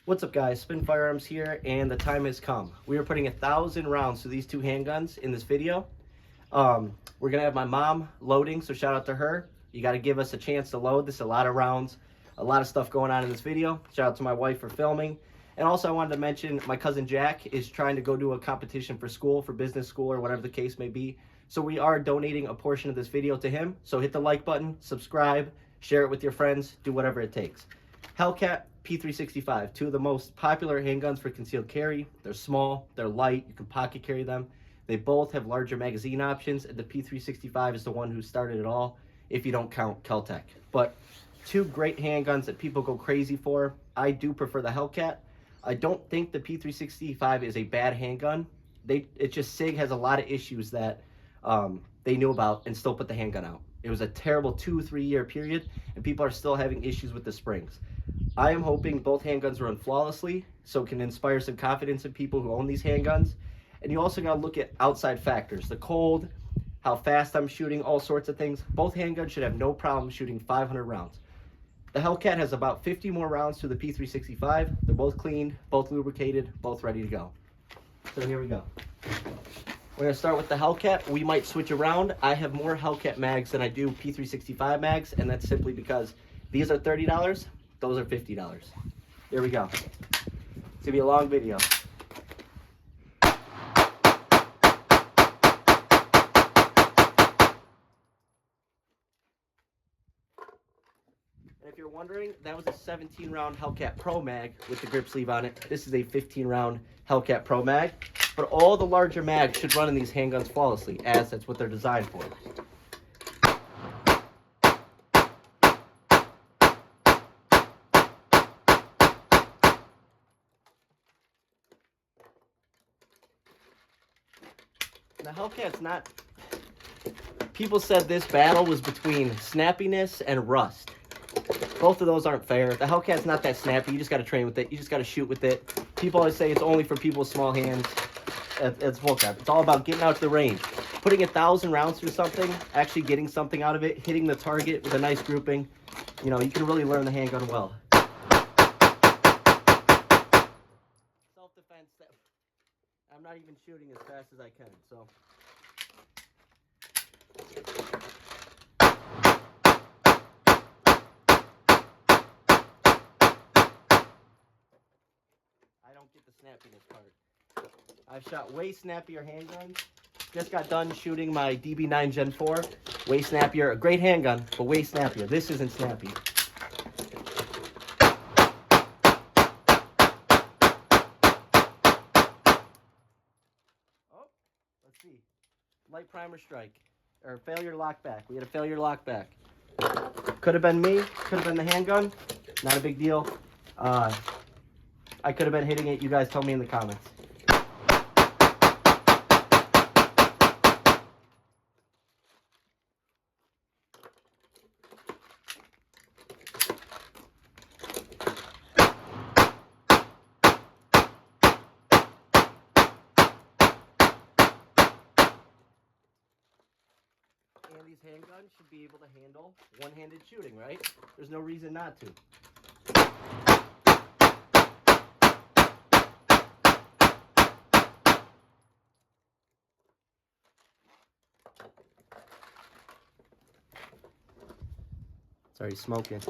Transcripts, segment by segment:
What's up, guys? Spin Firearms here, and the time has come. We are putting 1,000 rounds through these two handguns in this video. We're gonna have my mom loading, so shout out to her. You got to give us a chance to load. This is a lot of rounds, a lot of stuff going on in this video. Shout out to my wife for filming. And also I wanted to mention my cousin Jack is trying to go do a competition for school, for business school, or whatever the case may be. So we are donating a portion of this video to him. So hit the like button, subscribe, share it with your friends, do whatever it takes. Hellcat P365, two of the most popular handguns for concealed carry. They're small, they're light, you can pocket carry them. They both have larger magazine options, and the P365 is the one who started it all, if you don't count Kel-Tec. But two great handguns that people go crazy for. I do prefer the Hellcat. I don't think the P365 is a bad handgun. It's just Sig has a lot of issues that they knew about and still put the handgun out. It was a terrible 2-3 year period, and people are still having issues with the springs. I am hoping both handguns run flawlessly, so it can inspire some confidence in people who own these handguns. And you also got to look at outside factors, the cold, how fast I'm shooting, all sorts of things. Both handguns should have no problem shooting 500 rounds. The Hellcat has about 50 more rounds to the P365. They're both cleaned, both lubricated, both ready to go. So here we go. We're going to start with the Hellcat. We might switch around. I have more Hellcat mags than I do P365 mags, and that's simply because these are $30, those are $50. Here we go. It's going to be a long video. And if you're wondering, that was a 17 round Hellcat Pro mag with the grip sleeve on it. This is a 15 round Hellcat Pro mag. But all the larger mags should run in these handguns flawlessly, as that's what they're designed for. The Hellcat's not... People said this battle was between snappiness and rust. Both of those aren't fair. The Hellcat's not that snappy. You just got to train with it. You just got to shoot with it. People always say it's only for people with small hands. It's bullcrap. It's all about getting out to the range. Putting 1,000 rounds through something, actually getting something out of it, hitting the target with a nice grouping. You know, you can really learn the handgun well. Self-defense. I'm not even shooting as fast as I can, so... I don't get the snappiness part. I've shot way snappier handguns. Just got done shooting my DB9 Gen 4. Way snappier. A great handgun, but way snappier. This isn't snappy. Oh, let's see. Light primer strike. Or failure to lock back. We had a failure to lock back. Could have been me. Could have been the handgun. Not a big deal. I could have been hitting it. You guys tell me in the comments. And these handguns should be able to handle one-handed shooting, right? There's no reason not to. It's already smoking.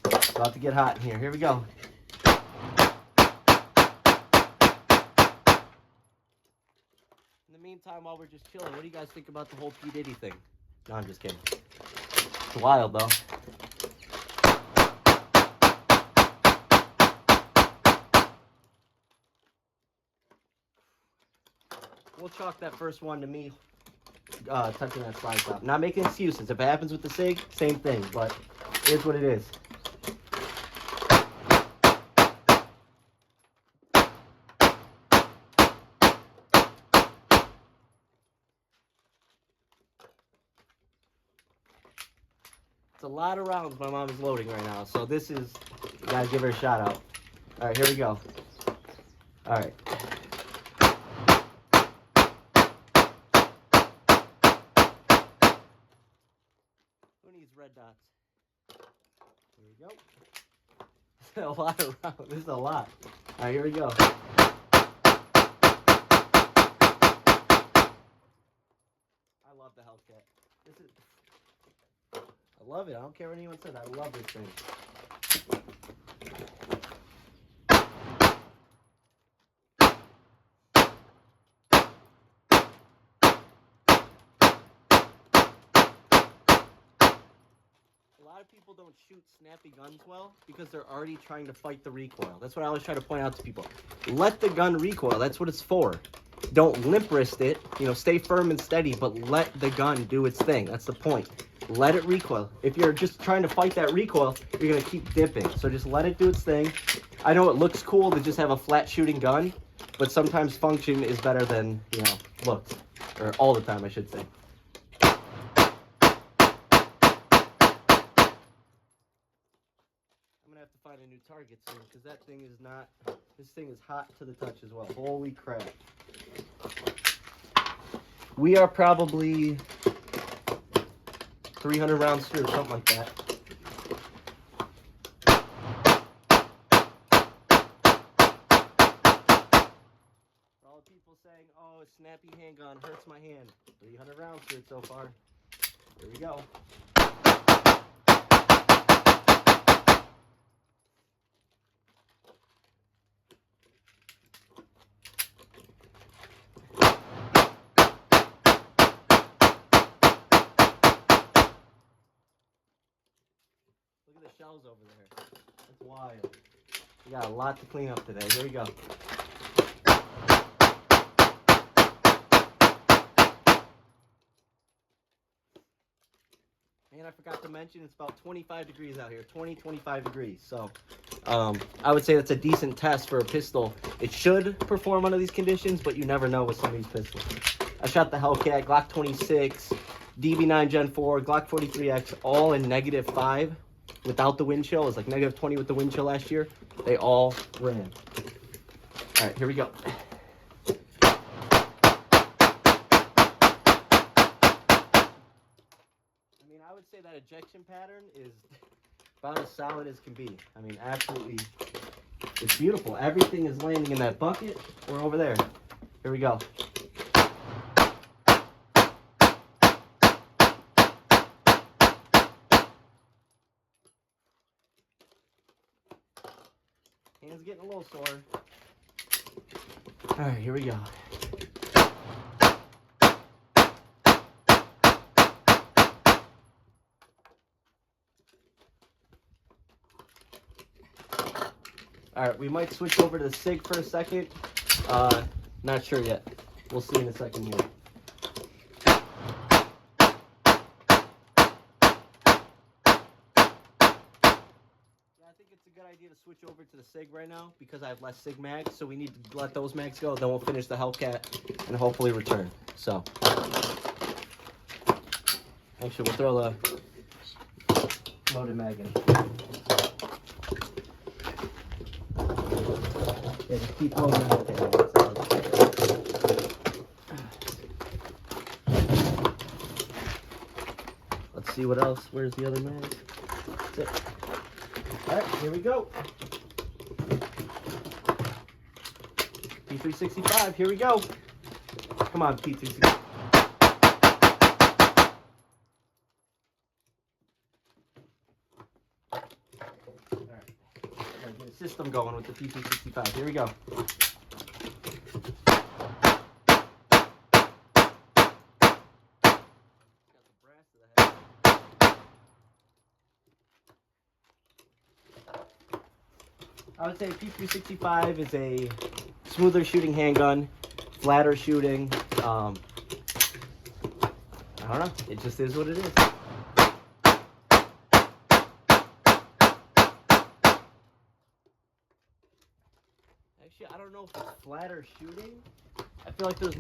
It's about to get hot in here. Here we go. In the meantime, while we're just chilling, what do you guys think about the whole P. Diddy thing? No, I'm just kidding. It's wild, though. We'll chalk that first one to me touching that slide top. Not making excuses. If it happens with the Sig, same thing, but it is what it is. It's a lot of rounds my mom is loading right now, so this is, you gotta give her a shout out. All right, here we go. All right. Who needs red dots? Here we go. a lot of rounds. This is a lot. All right, here we go. I love the Hellcat. I love it. I don't care what anyone says. I love this thing. A lot of people don't shoot snappy guns well because they're already trying to fight the recoil. That's what I always try to point out to people. Let the gun recoil. That's what it's for. Don't limp wrist it. You know, stay firm and steady, but let the gun do its thing. That's the point. Let it recoil. If you're just trying to fight that recoil, you're going to keep dipping. So just let it do its thing. I know it looks cool to just have a flat shooting gun, but sometimes function is better than, you know, looks. Or all the time, I should say. I'm gonna have to find a new target soon because that thing is not. This thing is hot to the touch as well. Holy crap! We are probably 300 rounds through, something like that. For all the people saying, "Oh, a snappy handgun hurts my hand," 300 rounds through it so far. Here we go. Look at the shells over there. That's wild. We got a lot to clean up today. Here we go. And I forgot to mention it's about 25 degrees out here. 25 degrees. So I would say that's a decent test for a pistol. It should perform under these conditions, but you never know with some of these pistols. I shot the Hellcat, Glock 26, DB9 Gen 4, Glock 43X, all in -5 without the wind chill. It was like -20 with the wind chill last year. They all ran. All right, here we go. I would say that ejection pattern is about as solid as can be. I mean, absolutely, it's beautiful. Everything is landing in that bucket. We're over there. Here we go. Hands getting a little sore. All right, here we go. All right, we might switch over to the Sig for a second. Not sure yet. We'll see in a second here. Yeah, I think it's a good idea to switch over to the Sig right now because I have less Sig mags, so we need to let those mags go. Then we'll finish the Hellcat and hopefully return. So, actually, we'll throw the loaded mag in. Yeah, just keep loading it. Let's see what else. Where's the other mag? That's it. All right, here we go. P365, here we go. Come on, P365. Get a system going with the P365. Here we go. Got the brass to the head. I would say P365 is a smoother shooting handgun, flatter shooting. I don't know. It just is what it is. Actually, I don't know if it's flatter shooting. I feel like there's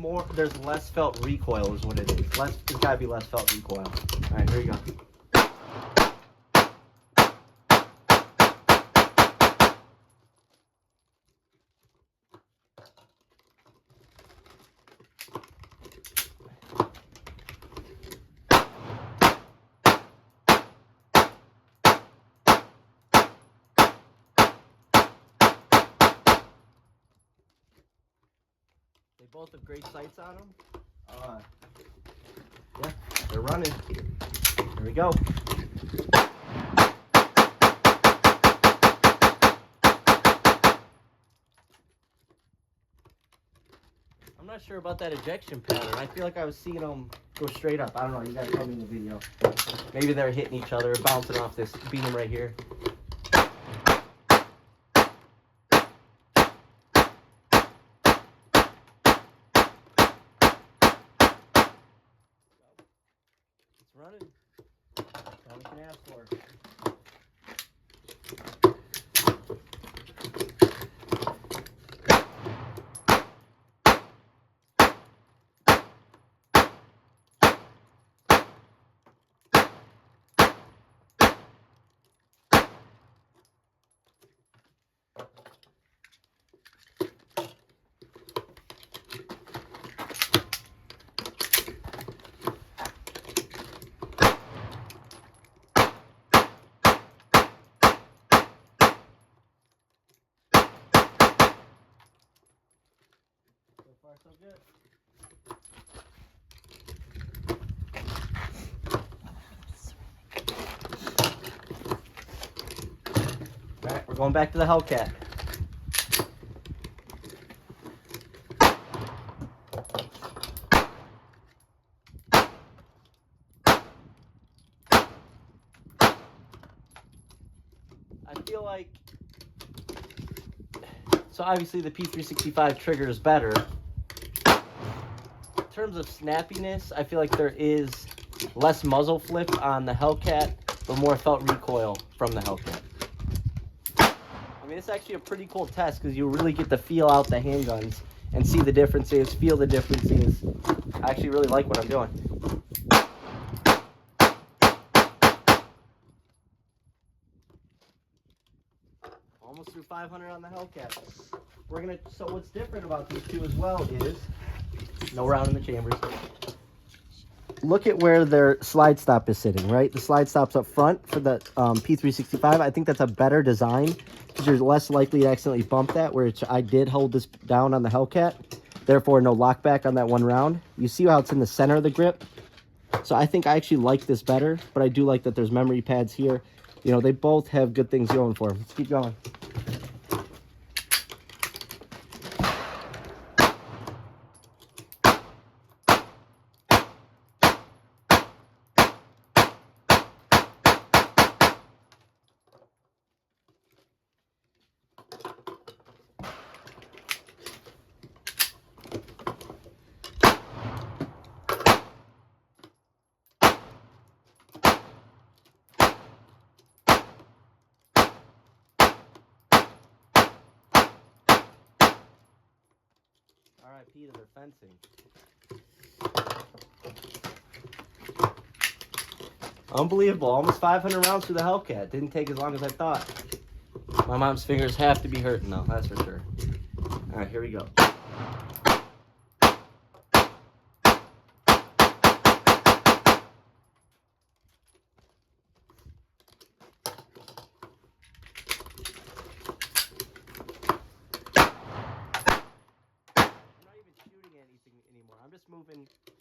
less felt recoil is what it is. There's gotta be less felt recoil. All right, here we go. both have great sights on them. Yeah, they're running. Here we go. I'm not sure about that ejection pattern. I feel like I was seeing them go straight up. I don't know. You guys tell me in the video. Maybe they're hitting each other, bouncing off this beam right here. It's running. That's all we can ask for. So far, so good. All right, we're going back to the Hellcat. I feel like, so obviously the P365 trigger is better. In terms of snappiness, I feel like there is less muzzle flip on the Hellcat, but more felt recoil from the Hellcat. I mean, it's actually a pretty cool test because you really get to feel out the handguns and see the differences, feel the differences. I actually really like what I'm doing. Almost through 500 on the Hellcat. So what's different about these two as well is no round in the chambers. Look at where their slide stop is sitting, right? The slide stop's up front for the P365. I think that's a better design because you're less likely to accidentally bump that, which I did hold this down on the Hellcat. Therefore, no lockback on that one round. You see how it's in the center of the grip? So I think I actually like this better, but I do like that there's memory pads here. You know, they both have good things going for them. Let's keep going. RIP to their fencing. Unbelievable. Almost 500 rounds through the Hellcat. Didn't take as long as I thought. My mom's fingers have to be hurting though, that's for sure. Alright, here we go.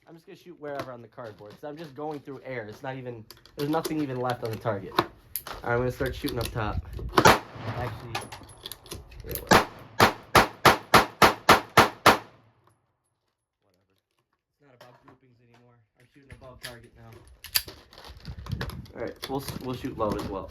I'm just gonna shoot wherever on the cardboard. So I'm just going through air. It's not even, there's nothing even left on the target. All right, I'm gonna start shooting up top. Actually, whatever. It's not about groupings anymore. I'm shooting above target now. All right, we'll shoot low as well.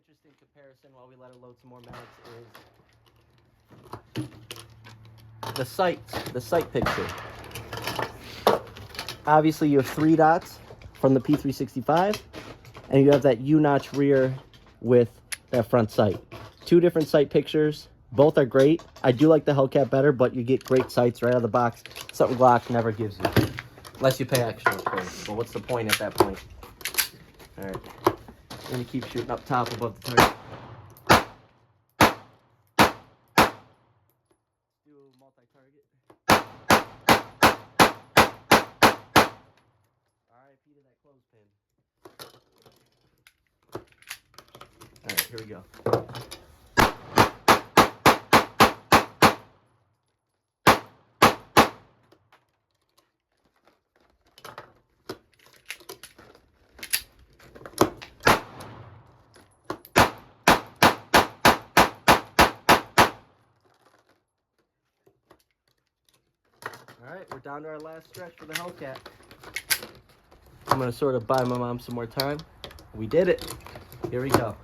Interesting comparison while we let it load some more mags is the sight picture. Obviously you have 3 dots from the P365 and you have that U-notch rear with that front sight. Two different sight pictures. Both are great. I do like the Hellcat better, but you get great sights right out of the box. Something Glock never gives you. Unless you pay extra, of course. But what's the point at that point? All right. I'm going to keep shooting up top above the target. Do multi-target. RIP to that clothespin. All right, here we go. All right, we're down to our last stretch for the Hellcat. I'm gonna sort of buy my mom some more time. We did it. Here we go.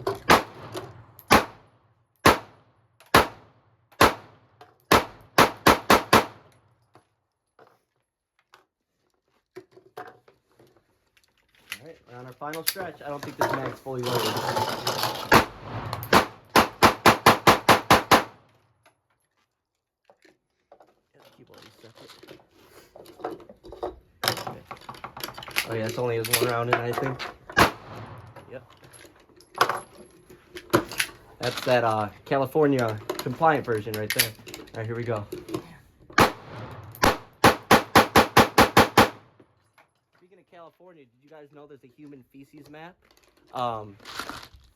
All right, we're on our final stretch. I don't think this mag's fully loaded. Keep all these separate. Okay. Oh yeah, it's only has one round in, I think. Yep. That's that California compliant version right there. All right, here we go. Speaking of California, did you guys know there's a human feces map?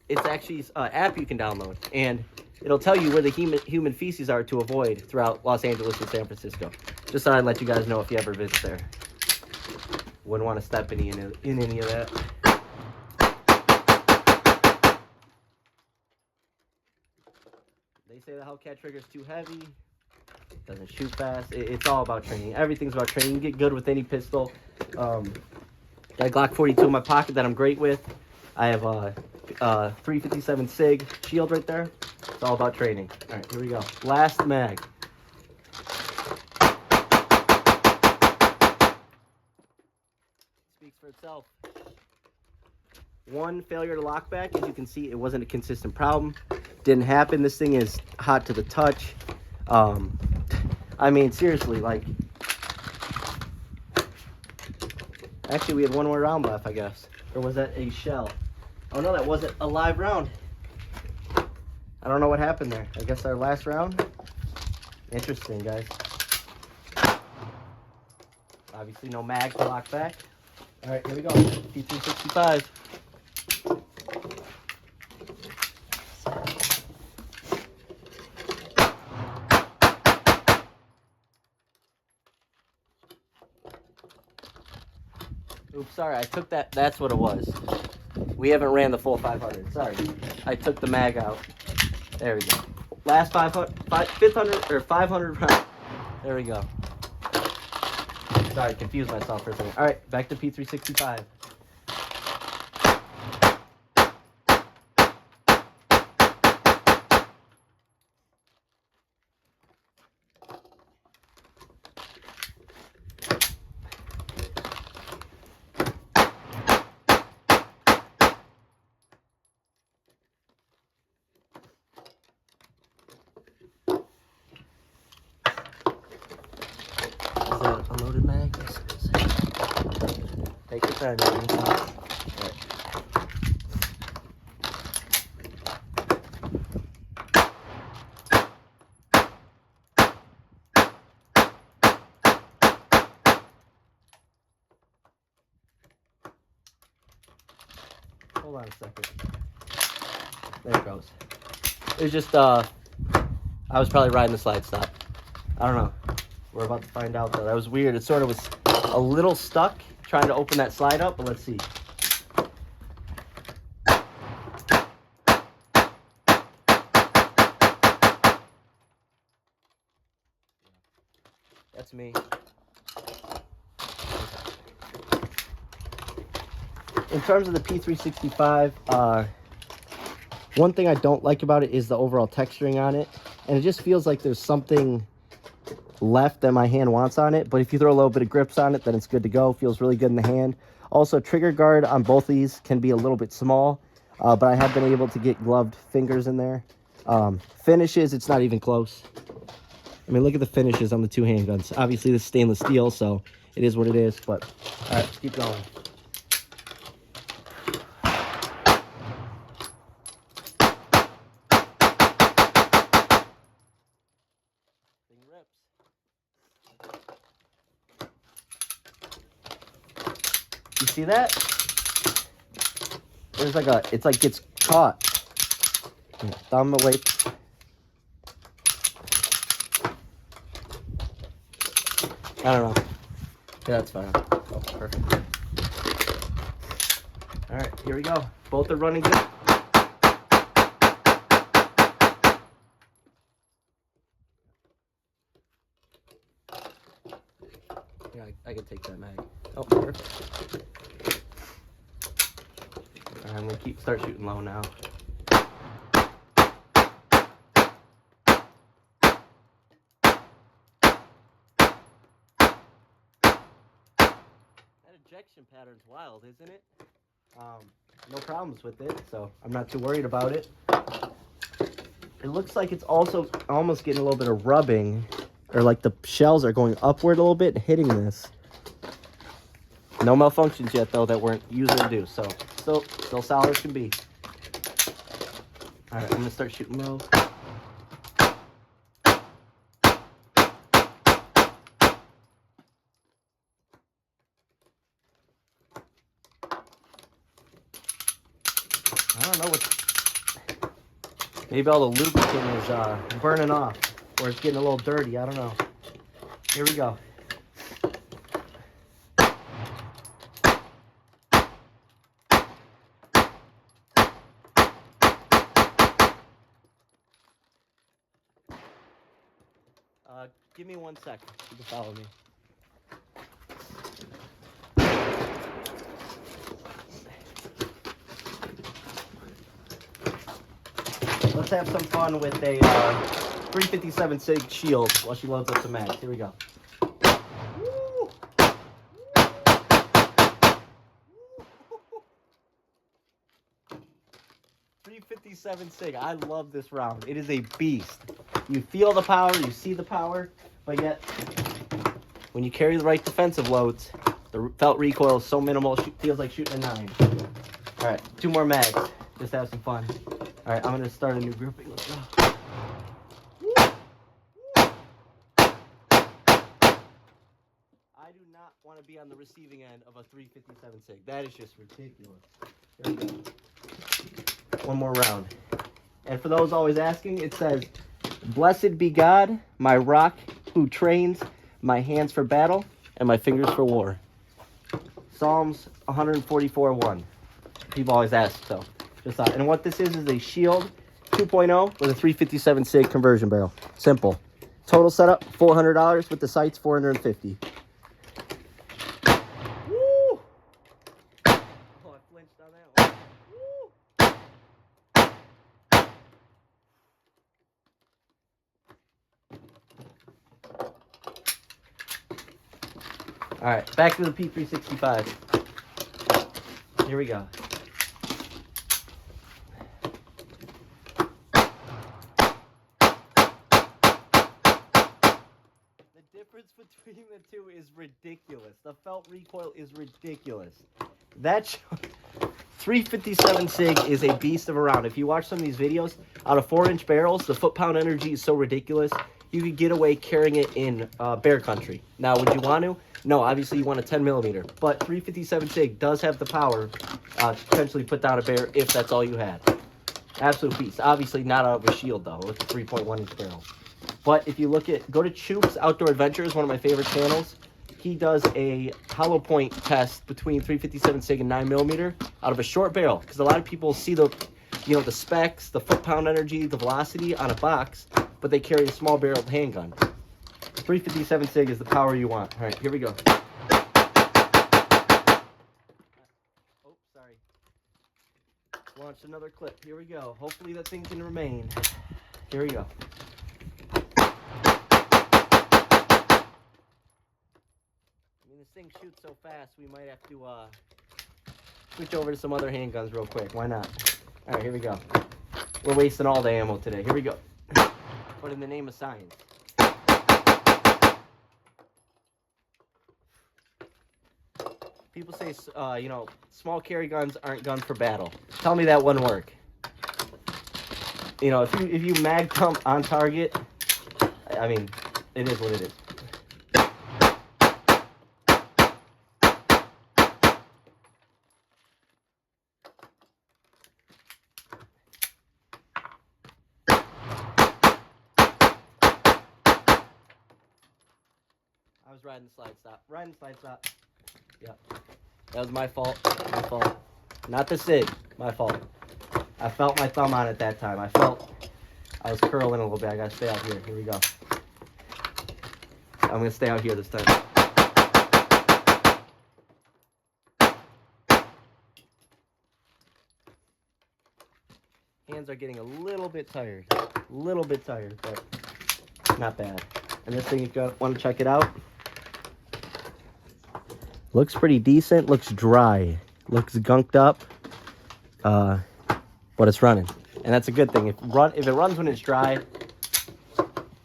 It's actually an app you can download, and it'll tell you where the human feces are to avoid throughout Los Angeles and San Francisco. Just thought I'd let you guys know if you ever visit there. Wouldn't want to step in any of that. They say the Hellcat trigger is too heavy. Doesn't shoot fast. It's all about training. Everything's about training. You can get good with any pistol. Got a Glock 42 in my pocket that I'm great with. I have a 357 Sig shield right there. It's all about training. All right, here we go. Last mag. Speaks for itself. One failure to lock back. As you can see, it wasn't a consistent problem. Didn't happen. This thing is hot to the touch. I mean, seriously, like... Actually, we had one more round left, I guess. Or was that a shell? Oh no, that wasn't a live round. I don't know what happened there. I guess our last round. Interesting, guys. Obviously no mag to lock back. All right, here we go. P365. Oops, sorry, I took that. That's what it was. We haven't ran the full 500. Sorry, I took the mag out. There we go. Last 500 round. There we go. Sorry, confused myself for a second. All right, back to P365. A loaded mag? Take your time, baby. Right. Hold on a second. There it goes. It was just, I was probably riding the slide stop. I don't know. We're about to find out, though. That was weird. It sort of was a little stuck trying to open that slide up, but let's see. That's me. In terms of the P365, one thing I don't like about it is the overall texturing on it. And it just feels like there's something left that my hand wants on it, but if you throw a little bit of grips on it, then it's good to go. Feels really good in the hand. Also, trigger guard on both these can be a little bit small. but I have been able to get gloved fingers in there. Finishes, it's not even close. I mean, look at the finishes on the two handguns. Obviously, this is stainless steel, so it is what it is, but all right, let's keep going. Thing rips. You see that? There's like a, it's like gets caught. Thumb away. I don't know. Yeah, that's fine. Oh, perfect. All right, here we go. Both are running good. Yeah, I can take that mag. Oh, perfect. All right, I'm gonna start shooting low now. Ejection pattern's wild, isn't it? No problems with it, so I'm not too worried about it. It looks like it's also almost getting a little bit of rubbing, or like the shells are going upward a little bit and hitting this. No malfunctions yet, though, that weren't usually do, so still solid as can be. All right, I'm gonna start shooting low. I don't know what. Maybe all the lubricant is burning off, or it's getting a little dirty. I don't know. Here we go. Give me 1 second. You can follow me. Let's have some fun with a 357 Sig shield while she loads up some mags. Here we go. Woo! 357 Sig. I love this round. It is a beast. You feel the power, you see the power, but yet when you carry the right defensive loads, the felt recoil is so minimal, it feels like shooting a 9. All right, 2 more mags. Just have some fun. All right, I'm gonna start a new grouping. Let's go. I do not want to be on the receiving end of a 357 Sig. That is just ridiculous. Here we go. 1 more round. And for those always asking, it says, "Blessed be God, my rock who trains my hands for battle and my fingers for war." Psalms 144:1. People always ask, so just thought. And what this is a Shield 2.0 with a 357 Sig conversion barrel. Simple. Total setup $400 with the sights $450. Woo! Oh, I flinched on that one. Woo! All right, back to the P365. Here we go. The difference between the two is ridiculous. The felt recoil is ridiculous. That 357 Sig is a beast of a round. If you watch some of these videos, out of 4-inch barrels, the foot-pound energy is so ridiculous, you could get away carrying it in bear country. Now, would you want to? No, obviously you want a 10 millimeter, but 357 Sig does have the power to potentially put down a bear if that's all you had. Absolute beast. Obviously not out of a Shield though, with a 3.1-inch barrel. But if you look at, go to Choop's Outdoor Adventures, one of my favorite channels. He does a hollow point test between 357 Sig and 9 millimeter out of a short barrel, because a lot of people see the, you know, the specs, the foot-pound energy, the velocity on a box, but they carry a small barreled handgun. 357 Sig is the power you want. All right, here we go. Oh, sorry. Launched another clip. Here we go. Hopefully that thing can remain. Here we go. I mean, this thing shoots so fast, we might have to switch over to some other handguns real quick. Why not? All right, here we go. We're wasting all the ammo today. Here we go. But in the name of science. People say, you know, small carry guns aren't guns for battle. Tell me that wouldn't work. You know, if you mag pump on target, I mean, it is what it is. I was riding the slide stop. Riding the slide stop. Yep. That was my fault. My fault. Not the Sig. My fault. I felt my thumb on it that time. I felt I was curling a little bit. I gotta stay out here. Here we go. I'm gonna stay out here this time. Hands are getting a little bit tired. A little bit tired, but not bad. And this thing, if you want to check it out, looks pretty decent. Looks dry. Looks gunked up. But it's running. And that's a good thing. If it runs when it's dry,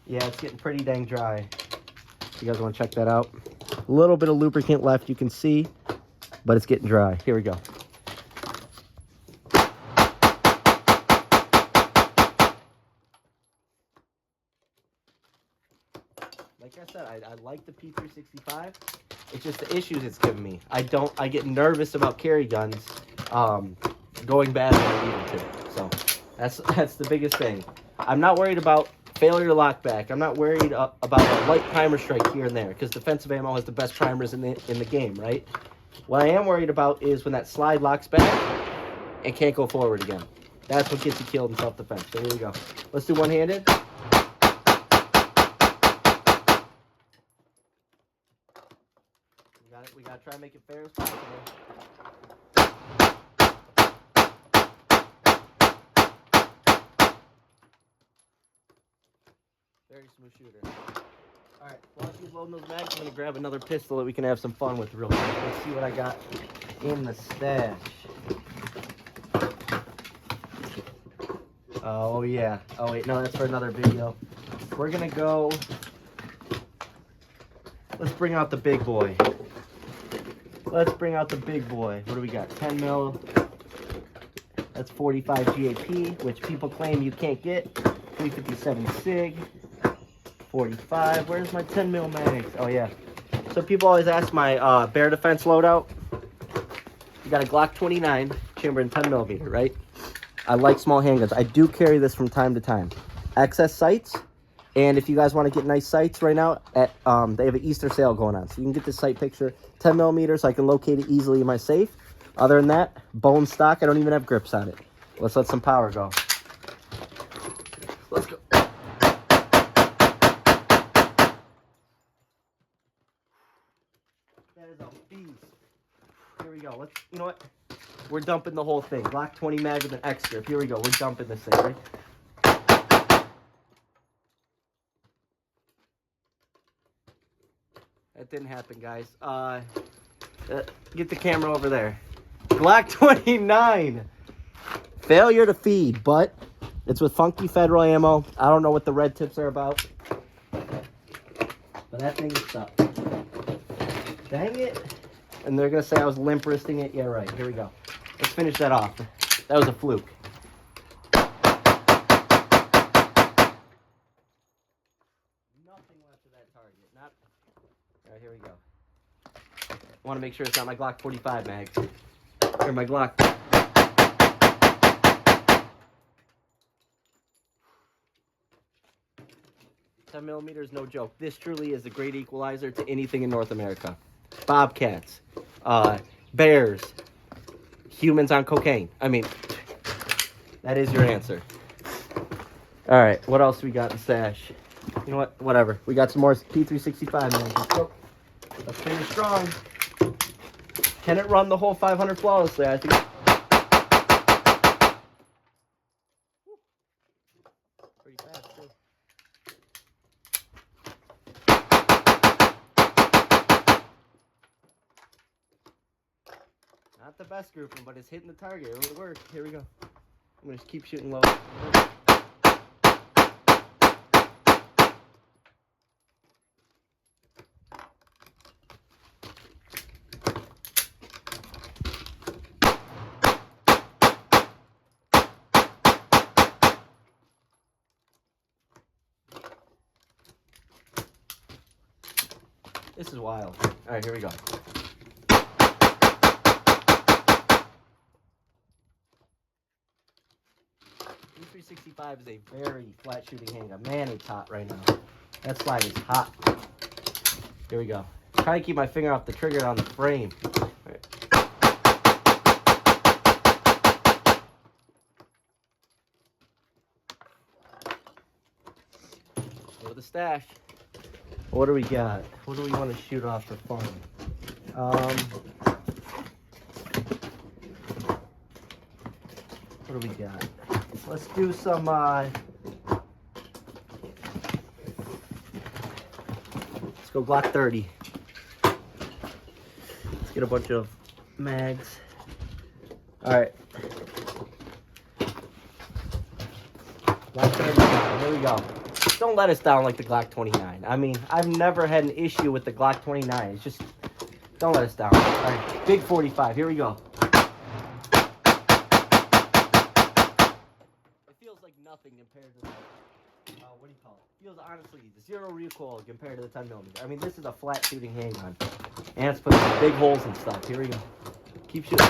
yeah, it's getting pretty dang dry. You guys want to check that out? A little bit of lubricant left, you can see, but it's getting dry. Here we go. Like I said, I like the P365. It's just the issues it's giving me. I get nervous about carry guns going bad when I need them to. So that's the biggest thing. I'm not worried about failure to lock back. I'm not worried about a light primer strike here and there, because defensive ammo has the best primers in the game, right? What I am worried about is when that slide locks back and can't go forward again. That's what gets you killed in self-defense. So here we go. Let's do one-handed. We gotta try to make it fair as possible. Very smooth shooter. Alright, while she's loading those mags, I'm gonna grab another pistol that we can have some fun with real quick. Let's see what I got in the stash. Oh yeah. Oh wait, no, that's for another video. We're gonna go. Let's bring out the big boy. Let's bring out the big boy. What do we got? 10 mil. That's 45 GAP, which people claim you can't get. 357 Sig. 45. Where's my 10 mil mags? Oh yeah. So people always ask my bear defense loadout. You got a Glock 29 chamber and 10 millimeter, right? I like small handguns. I do carry this from time to time. Excess sights. And if you guys want to get nice sights right now, they have an Easter sale going on. So you can get this sight picture, 10 millimeters, so I can locate it easily in my safe. Other than that, bone stock. I don't even have grips on it. Let's let some power go. Let's go. That is a beast. Here we go. You know what? We're dumping the whole thing. Glock 20 mag with an X grip. Here we go. We're dumping this thing, right? That didn't happen, guys. Get the camera over there. Glock 29. Failure to feed, but it's with funky federal ammo. I don't know what the red tips are about, but that thing is stuck. Dang it. And they're going to say I was limp wristing it. Yeah, right. Here we go. Let's finish that off. That was a fluke. Nothing left of that target. Not. All right, here we go. I want to make sure it's not my Glock 45 mag. Or my Glock. $10 millimeters, no joke. This truly is a great equalizer to anything in North America. Bobcats, bears, humans on cocaine. I mean, that is your answer. All right, what else we got in stash? You know what? Whatever. We got some more P365, man. Let's go. Let's finish strong. Can it run the whole 500 flawlessly? I think. Pretty fast, too. Not the best grouping, but it's hitting the target. It would work. Here we go. I'm gonna just keep shooting low. This is wild. All right, here we go. P365 is a very flat shooting handgun. Man, it's hot right now. That slide is hot. Here we go. Try to keep my finger off the trigger on the frame. All right. Go to the stash. What do we got? What do we want to shoot off for fun? What do we got? Let's do some, let's go Glock 30. Let's get a bunch of mags. All right. Glock 30, here we go. Don't let us down like the Glock 29. I mean, I've never had an issue with the Glock 29. It's just, don't let us down. All right, big 45, here we go. It feels like nothing compared to the, what do you call it? Feels honestly, zero recoil compared to the 10mm. I mean, this is a flat shooting handgun. And it's putting some big holes and stuff. Here we go. Keep shooting.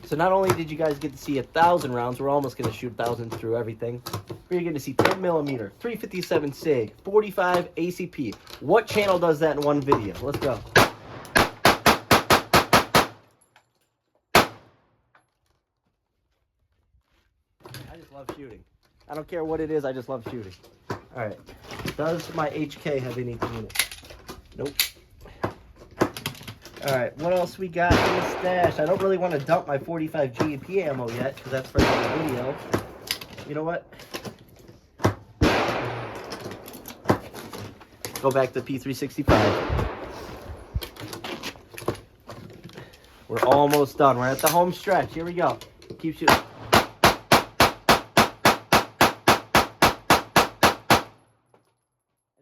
So not only did you guys get to see 1,000 rounds, we're almost going to shoot 1,000 through everything. We're going to see 10mm, 357 SIG, 45 ACP. What channel does that in one video? Let's go. I just love shooting. I don't care what it is, I just love shooting. All right. Does my HK have anything in it? Nope. All right, what else we got in the stash? I don't really want to dump my 45 GEP ammo yet, because that's for another video. You know what? Go back to P365. We're almost done. We're at the home stretch. Here we go. Keep shooting. And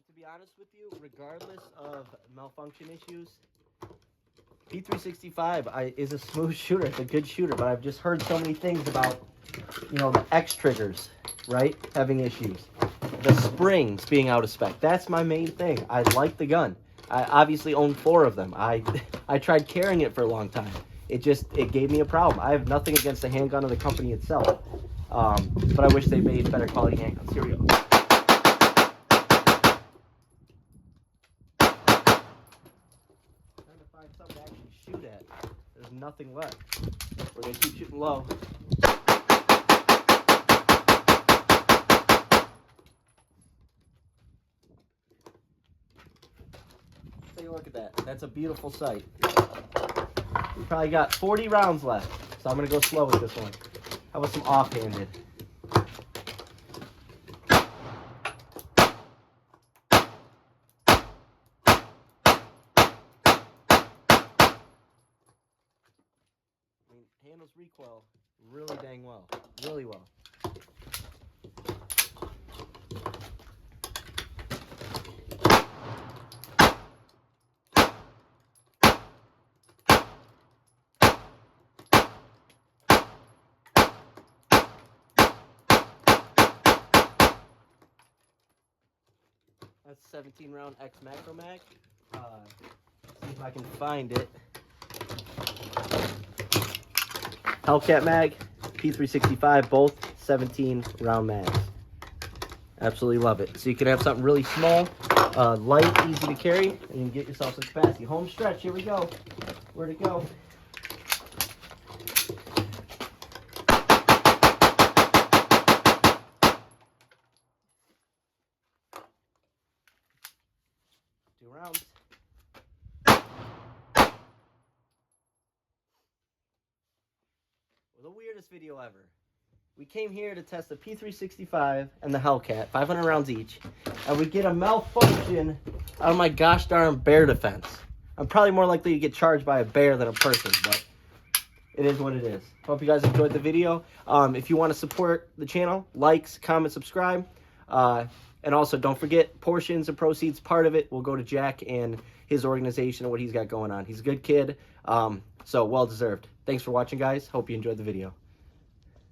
to be honest with you, regardless of malfunction issues, P365 is a smooth shooter. It's a good shooter, but I've just heard so many things about, you know, the X triggers, right, having issues. The springs being out of spec. That's my main thing. I like the gun. I obviously own 4 of them. I tried carrying it for a long time. It gave me a problem. I have nothing against the handgun or the company itself, but I wish they made better quality handguns. Here we go. Something to actually shoot at. There's nothing left. We're gonna keep shooting low. Take a look at that. That's a beautiful sight. We probably got 40 rounds left, so I'm gonna go slow with this one. How about some offhanded? Handles recoil really dang well. Really well. That's 17 round X macro mag. See if I can find it. Hellcat mag, P365, both 17 round mags. Absolutely love it. So you can have something really small, light, easy to carry, and you can get yourself some capacity. Home stretch, here we go. Where'd it go? Two rounds. The weirdest video ever. We came here to test the P365 and the Hellcat, 500 rounds each, and we get a malfunction out of my gosh darn bear defense. I'm probably more likely to get charged by a bear than a person, but it is what it is. Hope you guys enjoyed the video. If you want to support the channel, likes, comment, subscribe. And also, don't forget, portions and proceeds, part of it will go to Jack and his organization and what he's got going on. He's a good kid, so well-deserved. Thanks for watching, guys. Hope you enjoyed the video.